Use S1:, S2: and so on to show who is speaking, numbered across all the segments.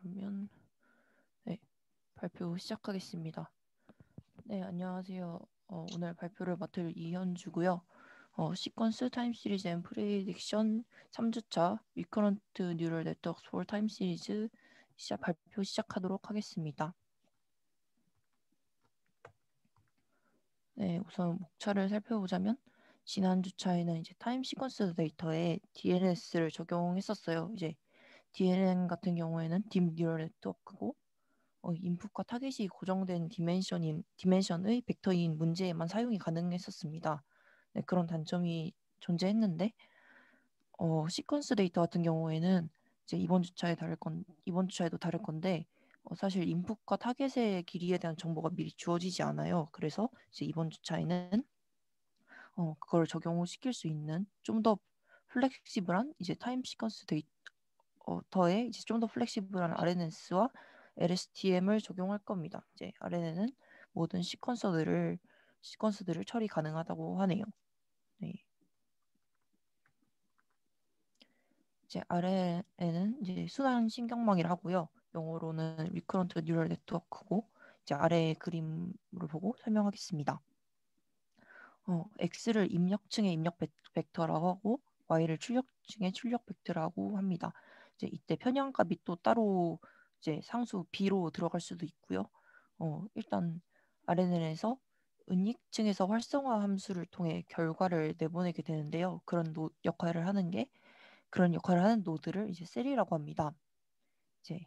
S1: 그러면 네, 발표 시작하겠습니다. 네, 안녕하세요. 오늘 발표를 맡을 이현주고요. 시퀀스 타임 시리즈 앤 프레딕션 3주차 리커런트 뉴럴 네트워크 폴 타임 시리즈 발표 시작하도록 하겠습니다. 네, 우선 목차를 살펴보자면 지난 주차에는 이제 타임 시퀀스 데이터에 DNS를 적용했었어요. 이제 DNN 같은 경우에는 딥 뉴럴 네트워크고 인풋과 타겟이 고정된 디멘션의 벡터인 문제에만 사용이 가능했었습니다. 네, 그런 단점이 존재했는데 시퀀스 데이터 같은 경우에는 이제 이번 주차에도 다를 건데 사실 인풋과 타겟의 길이에 대한 정보가 미리 주어지지 않아요. 그래서 이제 이번 주차에는 그걸 적용시킬 수 있는 좀 더 플렉시블한 이제 타임 시퀀스 데이터에 이제 좀 더 플렉시블한 RNS와 LSTM을 적용할 겁니다. 이제 RNN은 모든 시퀀스들을 처리 가능하다고 하네요. 네. 이제 RNN은 이제 순환 신경망이라 하고요. 영어로는 리커런트 뉴럴 네트워크고 이제 아래 그림을 보고 설명하겠습니다. X를 입력층의 입력 벡터라고 하고 Y를 출력층의 출력 벡터라고 합니다. 이제 이때 편향값이 또 따로 이제 상수 B로 들어갈 수도 있고요. 일단 RNN에서 은닉층에서 활성화 함수를 통해 결과를 내보내게 되는데요. 그런 역할을 하는 노드를 이제 셀이라고 합니다. 이제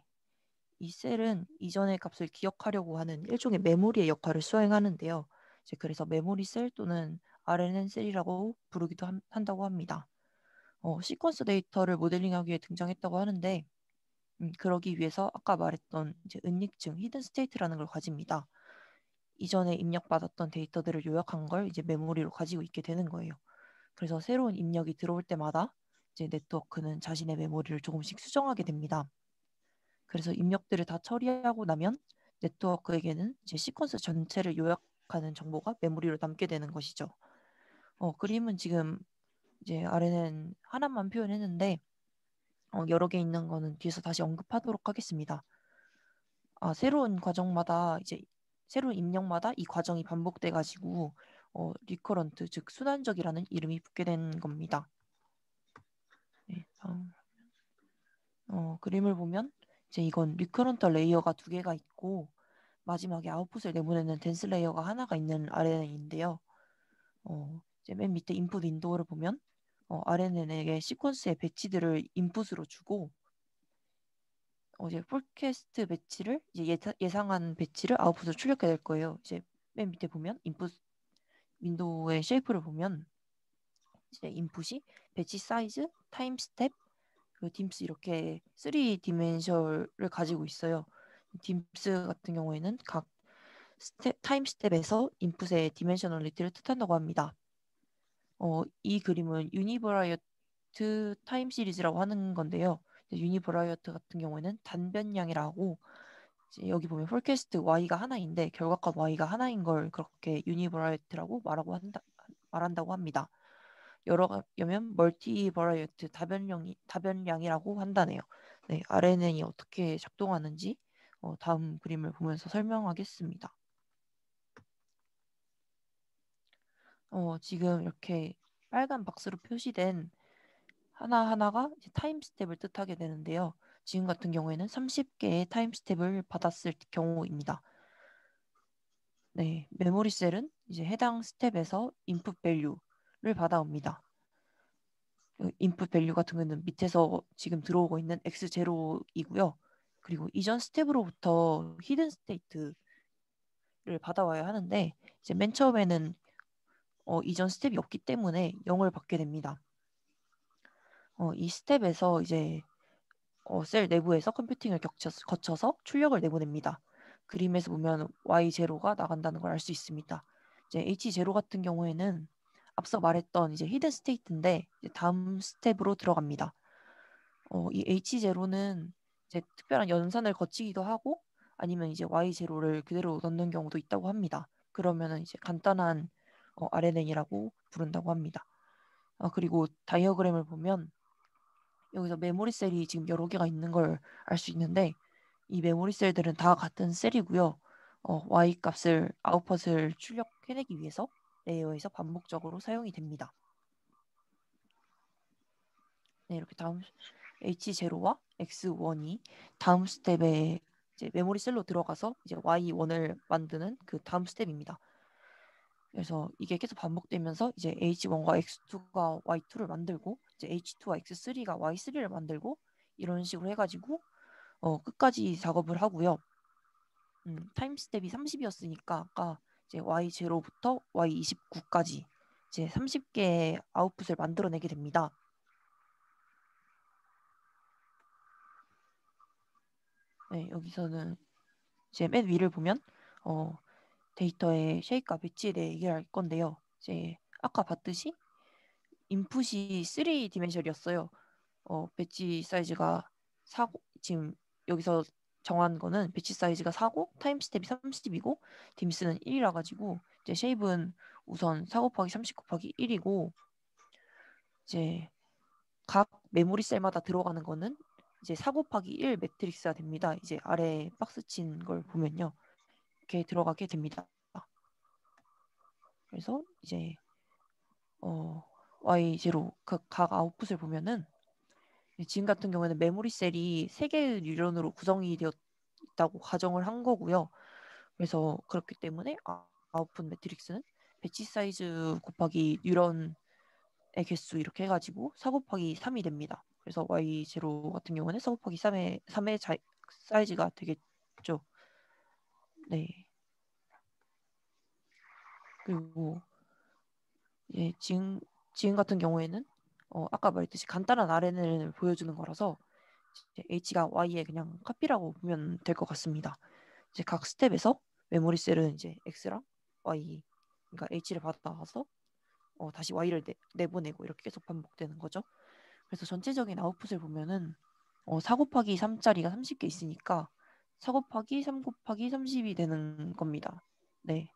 S1: 이 셀은 이전의 값을 기억하려고 하는 일종의 메모리의 역할을 수행하는데요. 이제 그래서 메모리 셀 또는 RNN 셀이라고 부르기도 한다고 합니다. 시퀀스 데이터를 모델링하기 위해 등장했다고 하는데 그러기 위해서 아까 말했던 이제 은닉층, 히든 스테이트라는 걸 가집니다. 이전에 입력받았던 데이터들을 요약한 걸 이제 메모리로 가지고 있게 되는 거예요. 그래서 새로운 입력이 들어올 때마다 이제 네트워크는 자신의 메모리를 조금씩 수정하게 됩니다. 그래서 입력들을 다 처리하고 나면 네트워크에게는 이제 시퀀스 전체를 요약하는 정보가 메모리로 남게 되는 것이죠. 그림은 지금 이제 아래는 하나만 표현했는데 여러 개 있는 거는 뒤에서 다시 언급하도록 하겠습니다. 새로운 입력마다 이 과정이 반복돼 가지고 리커런트 즉 순환적이라는 이름이 붙게 된 겁니다. 네, 다음. 그림을 보면 이제 이건 리커런트 레이어가 두 개가 있고 마지막에 아웃풋을 내보내는 댄스 레이어가 하나가 있는 RNN인데요. 이제 맨 밑에 인풋 윈도우를 보면 RNN에게 시퀀스의 배치들을 인풋으로 주고 이제 폴캐스트 배치를 이제 예상한 배치를 아웃풋으로 출력해 될 거예요. 이제 맨 밑에 보면 인풋 윈도우의 쉐이프를 보면 이제 인풋이 배치 사이즈, 타임 스텝, 그리고 딤스 이렇게 3 디멘션을 가지고 있어요. 딤스 같은 경우에는 각 타임 스텝에서 인풋의 디멘셔널리티를 뜻한다고 합니다. 이 그림은 유니버라이어트 타임 시리즈라고 하는 건데요. 유니버라이어트 같은 경우에는 단변량이라고 여기 보면 폴캐스트 Y가 하나인데 결과값 Y가 하나인 걸 그렇게 유니버라이어트라고 말한다고 합니다. 여면 멀티버라이어트 다변량이라고 한다네요. 네, RNN이 어떻게 작동하는지 다음 그림을 보면서 설명하겠습니다. 지금 이렇게 빨간 박스로 표시된 하나하나가 이제 타임 스텝을 뜻하게 되는데요. 지금 같은 경우에는 30개의 타임 스텝을 받았을 경우입니다. 네, 메모리 셀은 이제 해당 스텝에서 인풋 밸류를 받아옵니다. 인풋 밸류 같은 경우는 밑에서 지금 들어오고 있는 x0이고요. 그리고 이전 스텝으로부터 히든 스테이트를 받아와야 하는데 이제 맨 처음에는 이전 스텝이 없기 때문에 0을 받게 됩니다. 이 스텝에서 이제 셀 내부에서 컴퓨팅을 거쳐서 출력을 내보냅니다. 그림에서 보면 Y0가 나간다는 걸 알 수 있습니다. 이제 H0 같은 경우에는 앞서 말했던 이제 히든 스테이트인데 다음 스텝으로 들어갑니다. 이 H0는 이제 특별한 연산을 거치기도 하고 아니면 이제 Y0를 그대로 넣는 경우도 있다고 합니다. 그러면은 이제 간단한 RNN이라고 부른다고 합니다. 그리고 다이어그램을 보면 여기서 메모리 셀이 지금 여러 개가 있는 걸 알 수 있는데 이 메모리 셀들은 다 같은 셀이고요. y 값을 아웃풋을 출력해내기 위해서 레이어에서 반복적으로 사용이 됩니다. 네, 이렇게 다음 H0와 X1이 다음 스텝에 이제 메모리 셀로 들어가서 이제 Y1을 만드는 그 다음 스텝입니다. 그래서 이게 계속 반복되면서 이제 H1과 X2가 Y2를 만들고 이제 H2와 X3가 Y3를 만들고 이런 식으로 해가지고 끝까지 작업을 하고요. 타임 스텝이 30이었으니까 아까 이제 Y0부터 Y29까지 이제 30개의 아웃풋을 만들어내게 됩니다. 네, 여기서는 이제 맨 위를 보면 데이터의 쉐입과 배치에 대해 얘기를 할 건데요. 이제 아까 봤듯이 인풋이 3디멘션이었어요. 배치 사이즈가 4고 지금 여기서 정한 거는 배치 사이즈가 4고 타임 스텝이 30이고 딤스는 1이라 가지고 이제 쉐입은 우선 4 곱하기 30 곱하기 1이고 이제 각 메모리 셀마다 들어가는 거는 이제 4 곱하기 1 매트릭스가 됩니다. 이제 아래 박스 친 걸 보면요. 이렇게 들어가게 됩니다. 그래서 이제 Y0 각 아웃풋을 보면은 지금 같은 경우에는 메모리 셀이 3개의 뉴런으로 구성이 되어 있다고 가정을 한 거고요. 그래서 그렇기 때문에 아웃풋 매트릭스는 배치 사이즈 곱하기 뉴런의 개수 이렇게 해가지고 4 곱하기 3이 됩니다. 그래서 Y0 같은 경우는 4 곱하기 3의 사이즈가 되겠죠. 네. 그리고 예, 지금 같은 경우에는 아까 말했듯이 간단한 RNN을 보여주는 거라서 H가 Y의 그냥 카피라고 보면 될 것 같습니다. 이제 각 스텝에서 메모리 셀은 이제 X랑 Y, 그러니까 H를 받아와서 다시 Y를 내보내고 이렇게 계속 반복되는 거죠. 그래서 전체적인 아웃풋을 보면은 4 곱하기 3짜리가 30개 있으니까 4 곱하기 3 곱하기 30이 되는 겁니다. 네,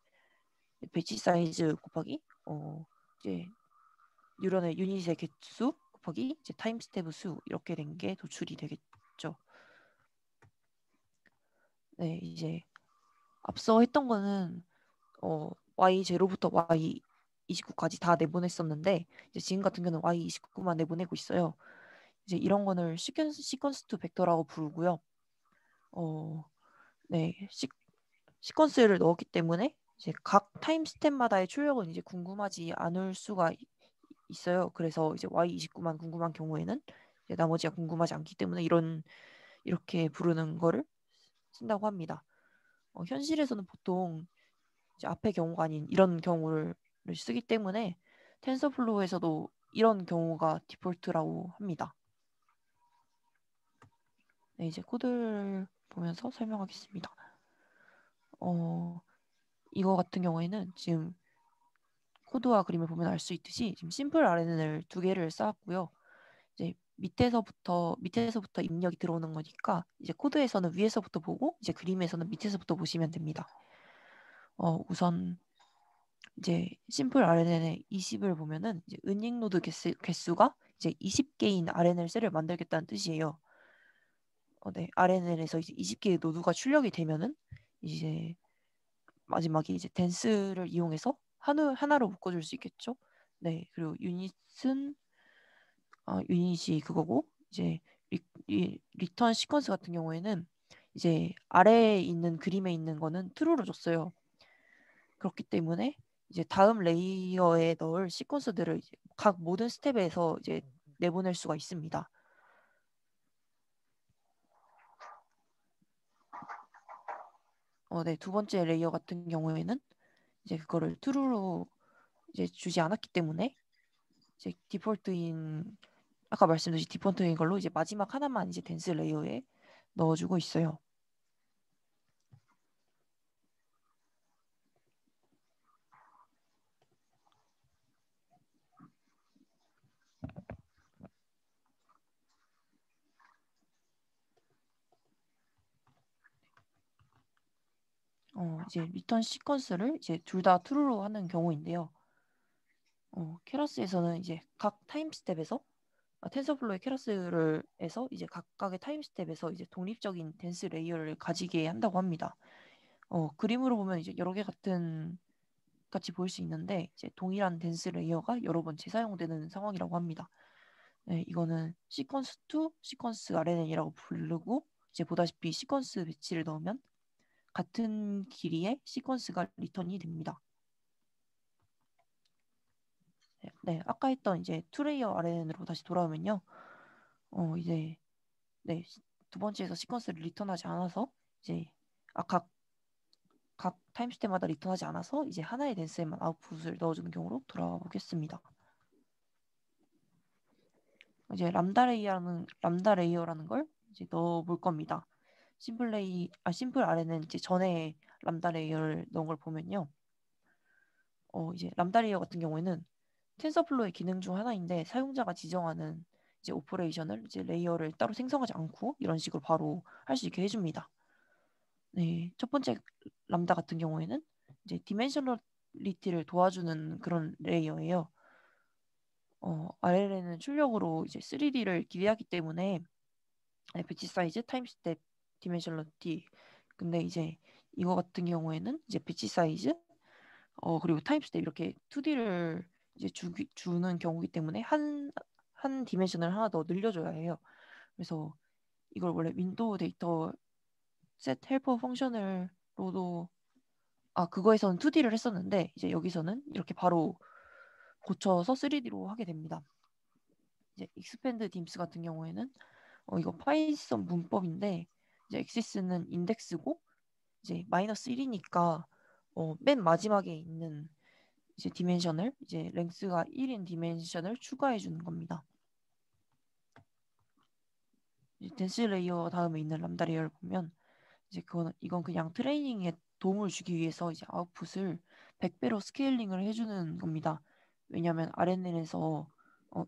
S1: 배치 사이즈 곱하기 이제 뉴런의 유닛의 개수 곱하기 이제 타임 스텝 수 이렇게 된 게 도출이 되겠죠. 네, 이제 앞서 했던 거는 Y0부터 Y29까지 다 내보냈었는데 이제 지금 같은 경우는 Y29만 내보내고 있어요. 이제 이런 거를 시퀀스 투 벡터라고 부르고요. 네, 시퀀스를 넣었기 때문에 이제 각 타임 스텝마다의 출력은 이제 궁금하지 않을 수가 있어요. 그래서 이제 Y29만 궁금한 경우에는 이제 나머지가 궁금하지 않기 때문에 이렇게 부르는 거를 쓴다고 합니다. 현실에서는 보통 이제 앞의 경우가 아닌 이런 경우를 쓰기 때문에 텐서플로우에서도 이런 경우가 디폴트라고 합니다. 네, 이제 코드를 보면서 설명하겠습니다. 이거 같은 경우에는 지금 코드와 그림을 보면 알 수 있듯이 지금 심플 RNN을 2개를 쌓았고요. 이제 밑에서부터 입력이 들어오는 거니까 이제 코드에서는 위에서부터 보고 이제 그림에서는 밑에서부터 보시면 됩니다. 우선 이제 심플 RNN의 20을 보면은 이제 은닉 노드 개수가 이제 20개인 RNN 셀을 만들겠다는 뜻이에요. 네, RNN에서 이제 20개의 노드가 출력이 되면은 이제 마지막에 이제 댄스를 이용해서 하나로 묶어줄 수 있겠죠. 네, 그리고 유닛이 그거고 이제 리턴 시퀀스 같은 경우에는 이제 아래에 있는 그림에 있는 거는 true로 줬어요. 그렇기 때문에 이제 다음 레이어에 넣을 시퀀스들을 이제 각 모든 스텝에서 이제 내보낼 수가 있습니다. 네, 두 번째 레이어 같은 경우에는 이제 그거를 true로 이제 주지 않았기 때문에 이제 아까 말씀드린 디폴트인 걸로 이제 마지막 하나만 이제 댄스 레이어에 넣어주고 있어요. 이제 리턴 시퀀스를 이제 둘 다 true로 하는 경우인데요. 케라스에서는 이제 각 타임 스텝에서 텐서플로의 케라스를 해서 이제 각각의 타임 스텝에서 이제 독립적인 덴스 레이어를 가지게 한다고 합니다. 그림으로 보면 이제 여러 개 같이 보일 수 있는데 이제 동일한 덴스 레이어가 여러 번 재사용되는 상황이라고 합니다. 네, 이거는 시퀀스 2, 시퀀스 RNN이라고 부르고 이제 보다시피 시퀀스 배치를 넣으면 같은 길이의 시퀀스가 리턴이 됩니다. 네, 아까 했던 이제 투레이어 RNN으로 다시 돌아오면요. 이제 네, 두 번째에서 시퀀스를 리턴하지 않아서 이제 각 타임스텝마다 리턴하지 않아서 이제 하나의 댄스에만 아웃풋을 넣어주는 경우로 돌아와 보겠습니다. 이제 람다 레이어라는 걸 이제 넣어볼 겁니다. 심플 RNN 이제 전에 람다 레이어를 넣은 걸 보면요. 이제 람다 레이어 같은 경우에는 텐서플로우의 기능 중 하나인데 사용자가 지정하는 이제 오퍼레이션을 이제 레이어를 따로 생성하지 않고 이런 식으로 바로 할 수 있게 해줍니다. 네, 첫 번째 람다 같은 경우에는 이제 디멘셔널리티를 도와주는 그런 레이어예요. RLN은 출력으로 이제 3D를 기대하기 때문에 배치 사이즈, 타임 스텝, 디멘셔널리티. 근데 이제 이거 같은 경우에는 이제 배치 사이즈, 그리고 타임 스텝 이렇게 2D를 이제 주는 경우이기 때문에 한 디멘션을 하나 더 늘려줘야 해요. 그래서 이걸 원래 윈도우 데이터 셋 헬퍼 펑셔널로도 그거에서는 2D를 했었는데 이제 여기서는 이렇게 바로 고쳐서 3D로 하게 됩니다. 이제 익스펜드 딤스 같은 경우에는 이거 파이썬 문법인데 이제 엑시스는 인덱스고 이제 마이너스 1이니까 맨 마지막에 있는 이제 디멘션을 이제 랭스가 1인 디멘션을 추가해 주는 겁니다. 댄스 레이어 다음에 있는 람다 레이어를 보면 이제 이건 그냥 트레이닝에 도움을 주기 위해서 이제 아웃풋을 100배로 스케일링을 해주는 겁니다. 왜냐하면 RNN에서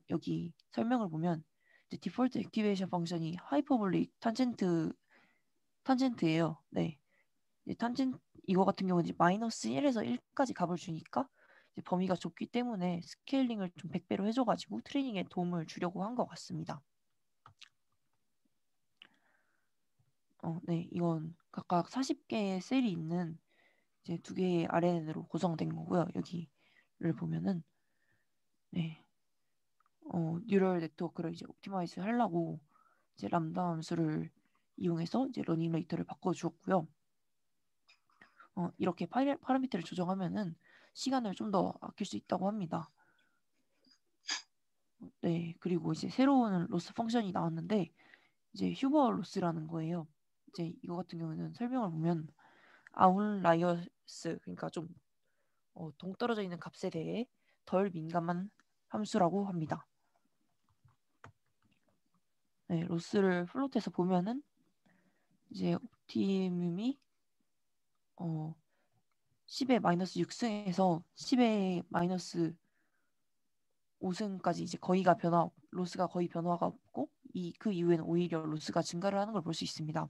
S1: 여기 설명을 보면 이제 디폴트 액티베이션 펑션이 하이퍼볼릭 탄젠트예요. 네, 이거 같은 경우는 이제 마이너스 1에서 1까지 값을 주니까 이제 범위가 좁기 때문에 스케일링을 좀 100배로 해줘가지고 트레이닝에 도움을 주려고 한 것 같습니다. 네, 이건 각각 40개의 셀이 있는 이제 두 개의 RNN으로 구성된 거고요. 여기를 보면은 네, 뉴럴 네트워크를 이제 옵티마이즈 하려고 이제 람다 함수를 이용해서 이제 러닝 레이터를 바꿔주었고요. 이렇게 파라미터를 조정하면은 시간을 좀 더 아낄 수 있다고 합니다. 네, 그리고 이제 새로운 로스 펑션이 나왔는데 이제 휴버 로스라는 거예요. 이제 이거 같은 경우는 설명을 보면 아웃라이어스 그러니까 좀 동떨어져 있는 값에 대해 덜 민감한 함수라고 합니다. 네, 로스를 플롯해서 보면은 이제 옵티뮴이 10의 마이너스 6승에서 10의 마이너스 5승까지 이제 로스가 거의 변화가 없고 그 이후에는 오히려 로스가 증가를 하는 걸 볼 수 있습니다.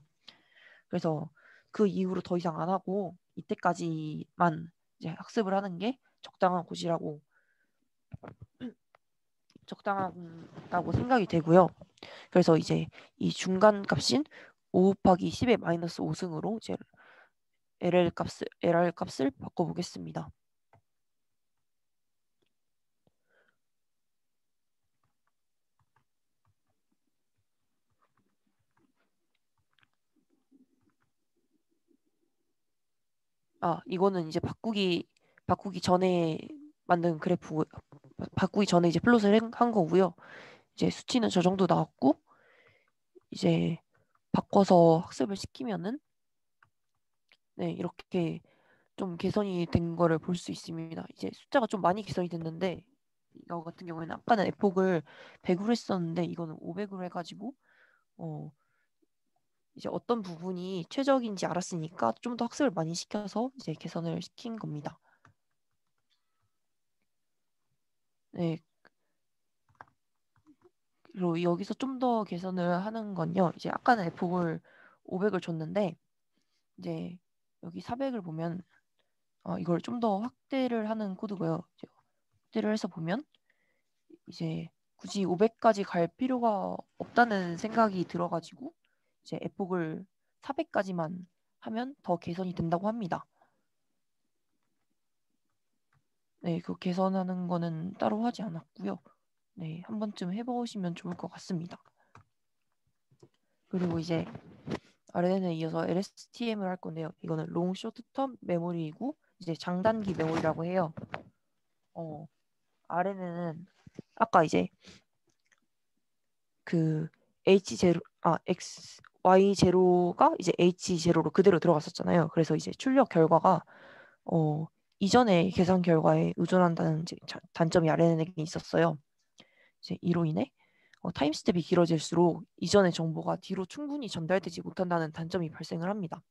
S1: 그래서 그 이후로 더 이상 안 하고 이때까지만 이제 학습을 하는 게 적당하다고 생각이 되고요. 그래서 이제 이 중간 값인 5 곱하기 10의 마이너스 5승으로 이제 LR 값을 바꿔보겠습니다. 이거는 이제 바꾸기 전에 만든 그래프, 바꾸기 전에 이제 플롯을 한 거고요. 이제 수치는 저 정도 나왔고, 이제 바꿔서 학습을 시키면은, 네, 이렇게 좀 개선이 된 거를 볼 수 있습니다. 이제 숫자가 좀 많이 개선이 됐는데, 이거 같은 경우에는 아까는 에폭을 100으로 했었는데, 이거는 500으로 해가지고, 이제 어떤 부분이 최적인지 알았으니까 좀 더 학습을 많이 시켜서 이제 개선을 시킨 겁니다. 네, 그리고 여기서 좀 더 개선을 하는 건요. 이제 아까는 F를 500을 줬는데 이제 여기 400을 보면 이걸 좀 더 확대를 하는 코드고요. 이제 확대를 해서 보면 이제 굳이 500까지 갈 필요가 없다는 생각이 들어가지고 이제 에폭을 400까지만 하면 더 개선이 된다고 합니다. 네, 그 개선하는 거는 따로 하지 않았고요. 네, 한 번쯤 해보시면 좋을 것 같습니다. 그리고 이제 RNN에 이어서 LSTM을 할 건데요. 이거는 롱 쇼트 텀 메모리이고 이제 장단기 메모리라고 해요. RNN은 아까 이제 그 Y0가 이제 H0로 그대로 들어갔었잖아요. 그래서 이제 출력 결과가 이전의 계산 결과에 의존한다는 이제 단점이 RNN에게 있었어요. 이제 이로 인해 타임 스텝이 길어질수록 이전의 정보가 뒤로 충분히 전달되지 못한다는 단점이 발생을 합니다.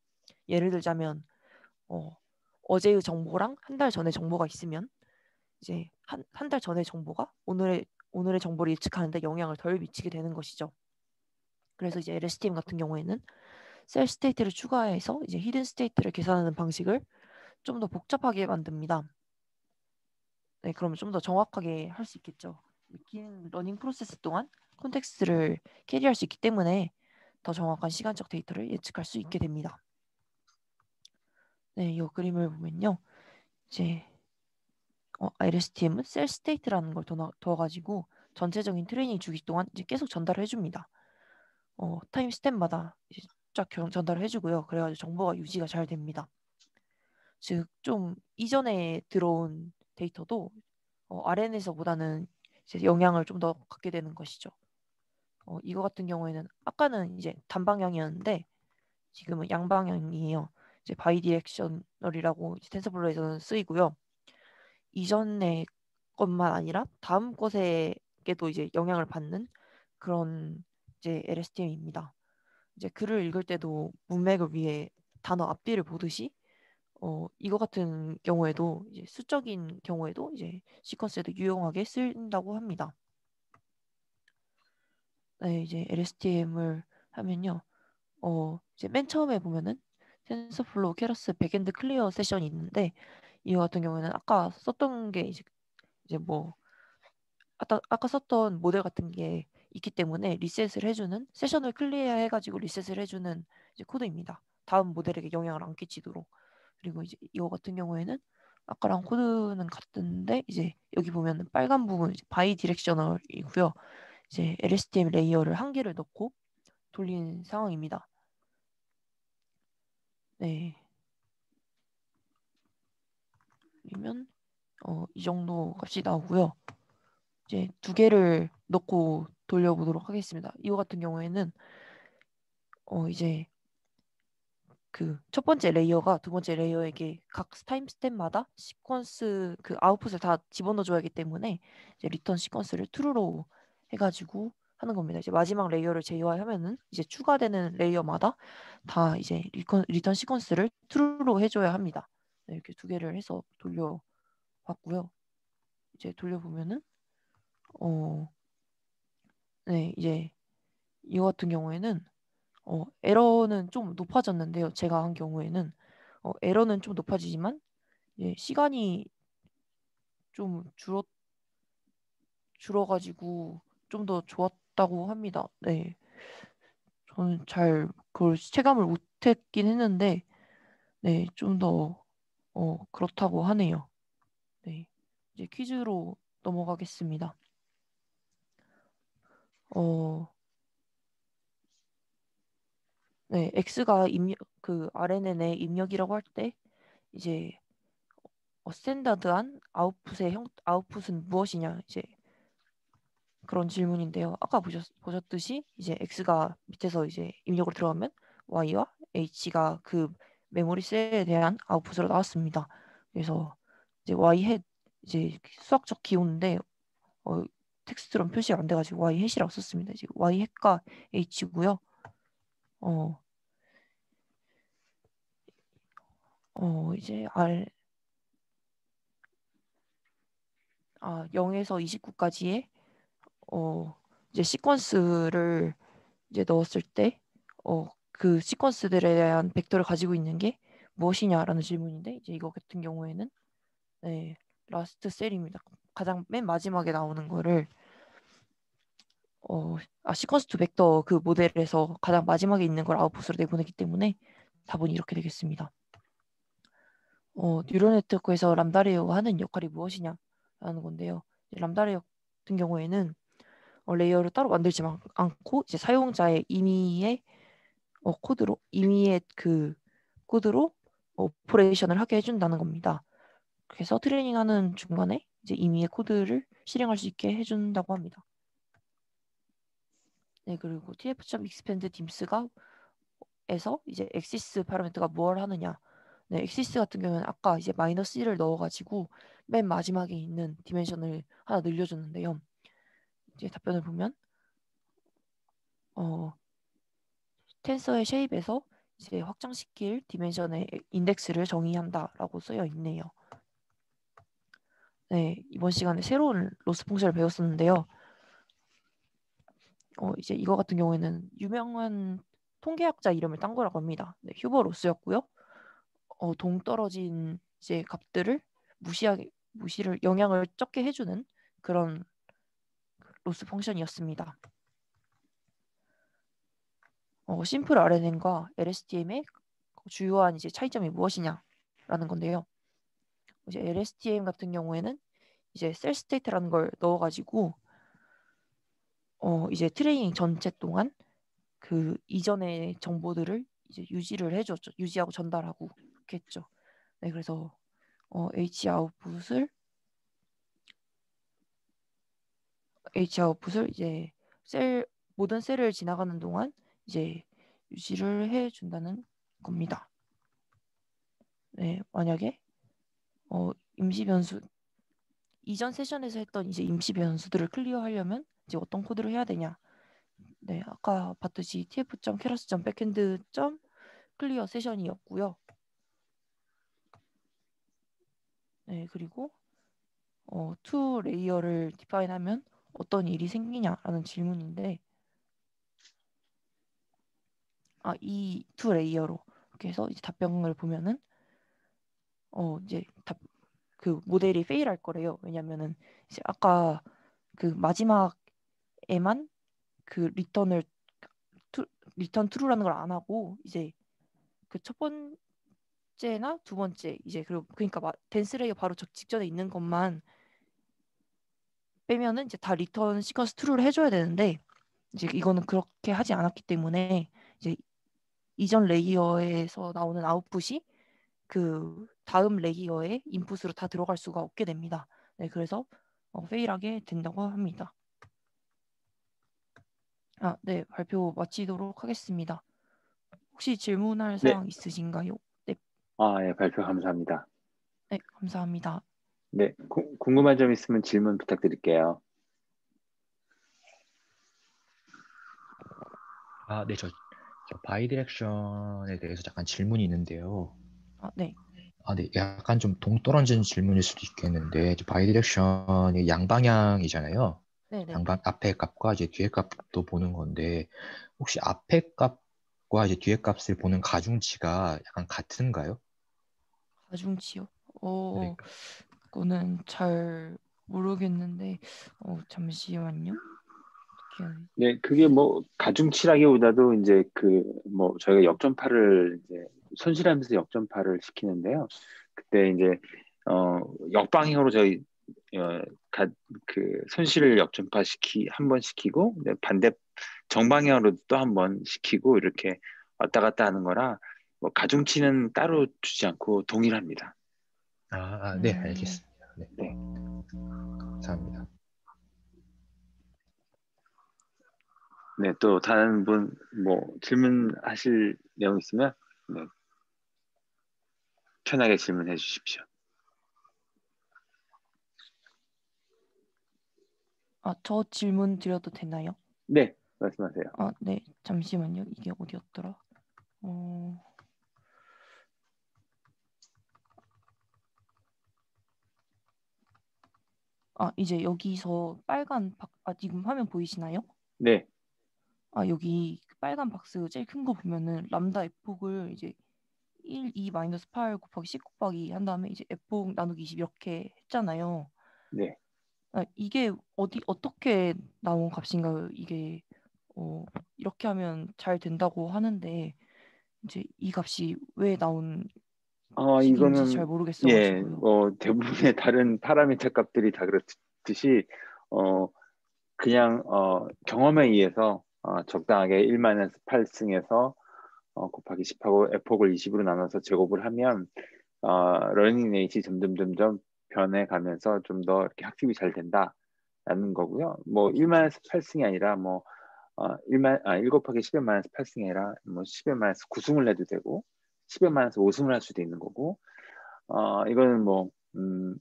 S1: 예를 들자면 어제의 정보랑 한 달 전의 정보가 있으면 이제 한 달 전의 정보가 오늘의 정보를 예측하는데 영향을 덜 미치게 되는 것이죠. 그래서 이제 LSTM 같은 경우에는 셀 스테이트를 추가해서 이제 히든 스테이트를 계산하는 방식을 좀 더 복잡하게 만듭니다. 네, 그러면 좀 더 정확하게 할 수 있겠죠. 긴 러닝 프로세스 동안 콘텍스트를 캐리할 수 있기 때문에 더 정확한 시간적 데이터를 예측할 수 있게 됩니다. 네, 이 그림을 보면요. 이제 LSTM은 셀 스테이트라는 걸 둬가지고 전체적인 트레이닝 주기 동안 이제 계속 전달을 해줍니다. 타임 스텝마다 이제 쫙 전달을 해주고요. 그래가지고 정보가 유지가 잘 됩니다. 즉 좀 이전에 들어온 데이터도 RN에서보다는 이제 영향을 좀 더 갖게 되는 것이죠. 이거 같은 경우에는 아까는 이제 단방향이었는데 지금은 양방향이에요. 이제 바이디렉셔널이라고 텐서플로우에서는 쓰이고요. 이전의 것만 아니라 다음 것에게도 이제 영향을 받는 그런 이제 LSTM입니다. 이제 글을 읽을 때도 문맥을 위해 단어 앞뒤를 보듯이 이거 같은 경우에도 이제 수적인 경우에도 이제 시퀀스에도 유용하게 쓰인다고 합니다. 네, 이제 LSTM을 하면요. 이제 맨 처음에 보면은 텐서플로우 케러스 백엔드 클리어 세션이 있는데 이거 같은 경우에는 아까 썼던 게 이제 뭐 아까 썼던 모델 같은 게 있기 때문에 리셋을 해주는 세션을 클리어 해가지고 리셋을 해주는 이제 코드입니다. 다음 모델에게 영향을 안 끼치도록. 그리고 이제 이거 같은 경우에는 아까랑 코드는 같은데 이제 여기 보면 빨간 부분 바이 디렉셔널이고요. 이제 LSTM 레이어를 한 개를 넣고 돌린 상황입니다. 네. 그러면 이 정도 값이 나오고요. 이제 두 개를 넣고 돌려보도록 하겠습니다. 이거 같은 경우에는 이제 그 첫 번째 레이어가 두 번째 레이어에게 각 타임 스텝마다 시퀀스 그 아웃풋을 다 집어넣어 줘야 하기 때문에 이제 리턴 시퀀스를 true로 해가지고 하는 겁니다. 이제 마지막 레이어를 제어하면은 이제 추가되는 레이어마다 다 이제 리턴 시퀀스를 true로 해줘야 합니다. 네, 이렇게 두 개를 해서 돌려봤고요. 이제 돌려보면은 네, 이제 이거 같은 경우에는 에러는 좀 높아졌는데요. 제가 한 경우에는 에러는 좀 높아지지만 시간이 좀 줄어가지고 좀 더 좋았다고 합니다. 네, 저는 잘 그걸 체감을 못했긴 했는데 네, 좀 더 그렇다고 하네요. 네, 이제 퀴즈로 넘어가겠습니다. 네, X가 그 RNN의 입력이라고 할 때 이제 스탠다드한 아웃풋은 무엇이냐 이제 그런 질문인데요. 아까 보셨듯이 이제 X가 밑에서 이제 입력으로 들어가면 Y와 H가 그 메모리 셀에 대한 아웃풋으로 나왔습니다. 그래서 이제 Y 햇 이제 수학적 기호인데 어, 텍스트로는 표시가 안 돼가지고 Y 햇이라고 썼습니다. 이제 Y 햇과 H고요. 어, 이제 0에서 29까지의 이제 시퀀스를 이제 넣었을 때 그 시퀀스들에 대한 벡터를 가지고 있는 게 무엇이냐라는 질문인데 이제 이거 같은 경우에는 네, 라스트 셀입니다. 가장 맨 마지막에 나오는 거를 시퀀스 투 벡터 그 모델에서 가장 마지막에 있는 걸 아웃풋으로 내보내기 때문에 답은 이렇게 되겠습니다. 뉴럴 네트워크에서 람다 레이어가 하는 역할이 무엇이냐라는 건데요. 람다 레이어 같은 경우에는 레이어를 따로 만들지 않고 이제 사용자의 임의의 그 코드로 오퍼레이션을 하게 해준다는 겁니다. 그래서 트레이닝하는 중간에 이제 임의의 코드를 실행할 수 있게 해준다고 합니다. 네, 그리고 tf.expand dims가 에서 이제 엑시스 파라미터가 뭘 하느냐. 네, 엑시스 같은 경우는 아까 이제 -1을 넣어가지고 맨 마지막에 있는 디멘션을 하나 늘려줬는데요. 이제 답변을 보면 텐서의 쉐입에서 이제 확장시킬 디멘션의 인덱스를 정의한다라고 쓰여 있네요. 네, 이번 시간에 새로운 로스 펑션을 배웠었는데요. 이제 이거 같은 경우에는 유명한 통계학자 이름을 딴 거라고 합니다. 네, 휴버 로스였고요. 동떨어진 이제 값들을 무시를 영향을 적게 해주는 그런 로스 펑션이었습니다. 심플 RNN과 LSTM의 주요한 이제 차이점이 무엇이냐라는 건데요. 이제 LSTM 같은 경우에는 이제 셀 스테이트라는 걸 넣어가지고 이제 트레이닝 전체 동안 그 이전의 정보들을 이제 유지를 해줬죠. 유지하고 전달하고 그렇게 했죠. 네, 그래서 H 아웃풋을 이제 모든 셀을 지나가는 동안 이제 유지를 해준다는 겁니다. 네, 만약에 임시 변수 이전 세션에서 했던 이제 임시 변수들을 클리어하려면 이제 어떤 코드를 해야 되냐? 네, 아까 봤듯이 tf.keras.backend.클리어 세션이었고요. 네, 그리고 to 레이어를 디파인하면 어떤 일이 생기냐라는 질문인데, 이 to 레이어로 이렇게 해서 이제 답변을 보면은 이제 그 모델이 페일할 거래요. 왜냐면은 이제 아까 그 마지막에만 그 리턴 true라는 걸 안 하고 이제 그 첫 번째나 두 번째 이제 그러니까 댄스 레이어 바로 직전에 있는 것만 빼면은 이제 다 리턴 시퀀스 true를 해줘야 되는데 이제 이거는 그렇게 하지 않았기 때문에 이제 이전 레이어에서 나오는 아웃풋이 그 다음 레이어의 인풋으로 다 들어갈 수가 없게 됩니다. 네, 그래서 페일하게 된다고 합니다. 네, 발표 마치도록 하겠습니다. 혹시 질문할
S2: 네.
S1: 사항 있으신가요? 네,
S2: 예, 발표 감사합니다.
S1: 네, 감사합니다.
S2: 네, 궁금한 점 있으면 질문 부탁드릴게요.
S3: 네, 저 바이디렉션에 대해서 약간 질문이 있는데요.
S1: 네.
S3: 네, 약간 좀 동떨어진 질문일 수도 있겠는데, 바이디렉션이 양방향이잖아요.
S1: 네네.
S3: 앞에 값과 이제 뒤에 값도 보는 건데, 혹시 앞에 값과 이제 뒤에 값을 보는 가중치가 약간 같은가요?
S1: 가중치요?
S3: 네.
S1: 그거는 잘 모르겠는데, 잠시만요.
S2: 네, 그게 뭐 가중치라기보다도 이제 저희가 역전파를 이제 손실하면서 역전파를 시키는데요. 그때 이제 역방향으로 저희 어, 그 손실을 역전파 한 번 시키고 반대 정방향으로 또 한 번 시키고 이렇게 왔다 갔다 하는 거라 뭐 가중치는 따로 주지 않고 동일합니다.
S3: 네, 알겠습니다. 네.
S2: 네.
S3: 감사합니다.
S2: 네, 또 다른 분 뭐 질문하실 내용 있으면 네, 편하게 질문해 주십시오.
S1: 저 질문 드려도 되나요?
S2: 네, 말씀하세요.
S1: 네, 잠시만요. 이게 어디였더라? 이제 여기서 지금 화면 보이시나요?
S2: 네,
S1: 여기 빨간 박스 제일 큰 거 보면은 람다 F폭을 이제 1, 2 마이너스 8 곱하기 10 곱하기 한 다음에 이제 F폭 나누기 20 이렇게 했잖아요.
S2: 네,
S1: 이게 어떻게 나온 값인가요? 이게 이렇게 하면 잘 된다고 하는데 이제 이 값이 왜 나온 식인지 잘
S2: 이거는 예,
S1: 모르겠어가지고요.
S2: 대부분의 다른 파라미터 값들이 다 그렇듯이 그냥 경험에 의해서 적당하게 1-8승에서 곱하기 10하고 f폭을 20으로 나눠서 제곱을 하면 러닝 레이트 점점 변해가면서 좀 더 이렇게 학습이 잘 된다라는 거고요. 뭐 1-8승이 아니라 뭐 1 곱하기 10의-8승이 아니라 뭐 10의-9승을 해도 되고 10의-5승을 할 수도 있는 거고 이거는 뭐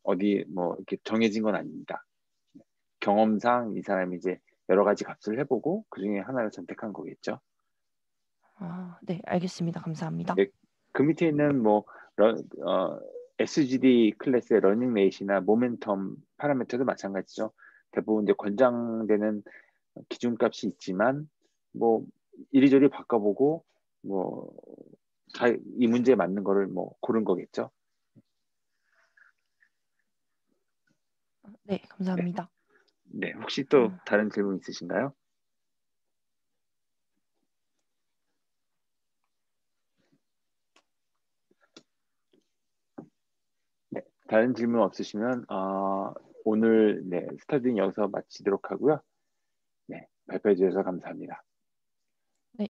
S2: 어디 뭐 이렇게 정해진 건 아닙니다. 경험상 이 사람이 이제 여러 가지 값을 해보고 그 중에 하나를 선택한 거겠죠.
S1: 네, 알겠습니다. 감사합니다.
S2: 네, 그 밑에 있는 뭐 SGD 클래스의 러닝 레이시나 모멘텀 파라미터도 마찬가지죠. 대부분 이제 권장되는 기준값이 있지만 뭐 이리저리 바꿔보고 뭐 이 문제에 맞는 거를 뭐 고른 거겠죠.
S1: 네, 감사합니다.
S2: 네, 혹시 또 다른 질문 있으신가요? 네, 다른 질문 없으시면 오늘 스터디는 여기서 마치도록 하고요. 네, 발표해 주셔서 감사합니다.